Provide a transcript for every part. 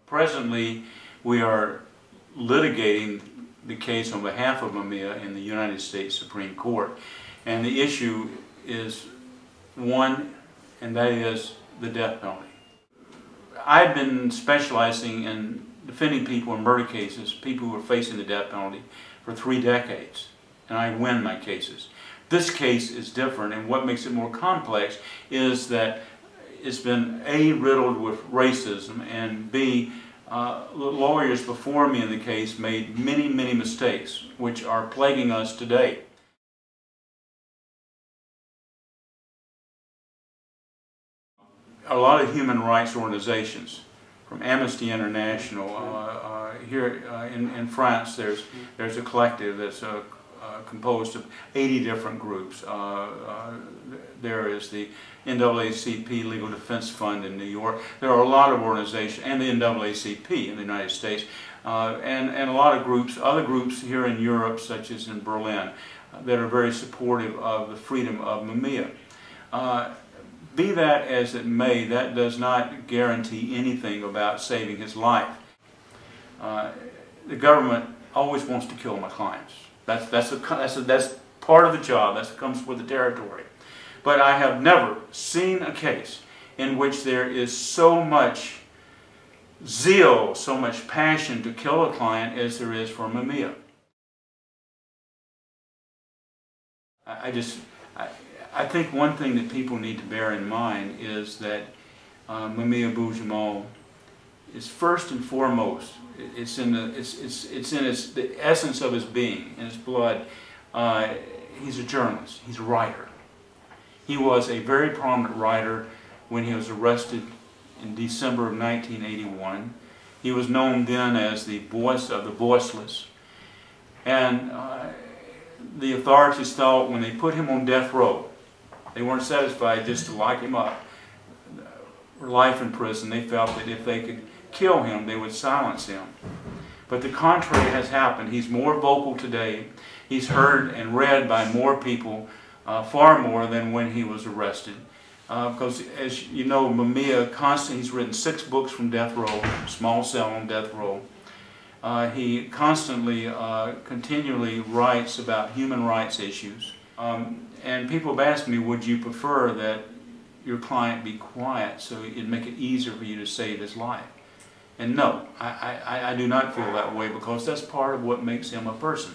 Presently, we are litigating the case on behalf of Mumia in the United States Supreme Court. And the issue is one, and that is the death penalty. I've been specializing in defending people in murder cases, people who are facing the death penalty, for 3 decades, and I win my cases. This case is different, and what makes it more complex is that it's been A, riddled with racism, and B, lawyers before me in the case made many, many mistakes, which are plaguing us today. A lot of human rights organizations, from Amnesty International, here in France there's a collective that's composed of 80 different groups. There is the NAACP Legal Defense Fund in New York. There are a lot of organizations, and the NAACP in the United States, and a lot of groups, other groups here in Europe, such as in Berlin, that are very supportive of the freedom of Mumia. Be that as it may, that does not guarantee anything about saving his life. The government always wants to kill my clients. That's part of the job. That comes with the territory. But I have never seen a case in which there is so much zeal, so much passion to kill a client as there is for Mumia. I think one thing that people need to bear in mind is that Mumia Abu-Jamal is first and foremost, it's in the essence of his being, in his blood. He's a journalist. He's a writer. He was a very prominent writer when he was arrested in December of 1981. He was known then as the voice of the voiceless. And the authorities thought when they put him on death row, they weren't satisfied just to lock him up for life in prison. They felt that if they could kill him, they would silence him. But the contrary has happened. He's more vocal today. He's heard and read by more people, far more than when he was arrested. Because, as you know, Mumia constantly, he's written 6 books from death row, small cell on death row. He constantly, continually writes about human rights issues. And people have asked me, would you prefer that your client be quiet so it'd make it easier for you to save his life? And no, I do not feel that way, because that's part of what makes him a person.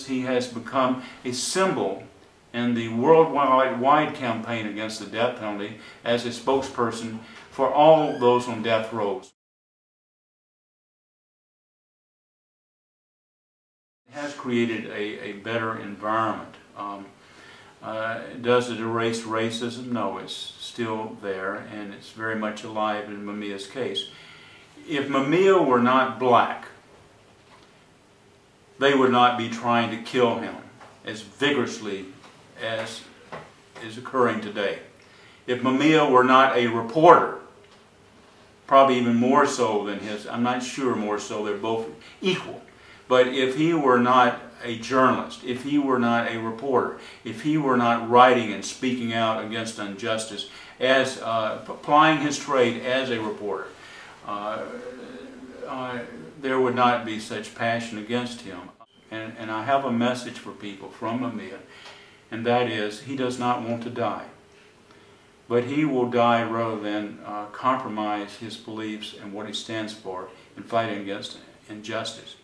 He has become a symbol in the worldwide campaign against the death penalty as a spokesperson for all those on death rows. It has created a better environment. Does it erase racism? No, it's still there, and it's very much alive in Mumia's case. If Mumia were not black, they would not be trying to kill him as vigorously as is occurring today. If Mumia were not a reporter, probably even more so than his, I'm not sure more so, they're both equal. But if he were not a journalist, if he were not a reporter, if he were not writing and speaking out against injustice, as applying his trade as a reporter, there would not be such passion against him. And I have a message for people from Mumia, and that is, he does not want to die. But he will die rather than compromise his beliefs and what he stands for in fighting against injustice.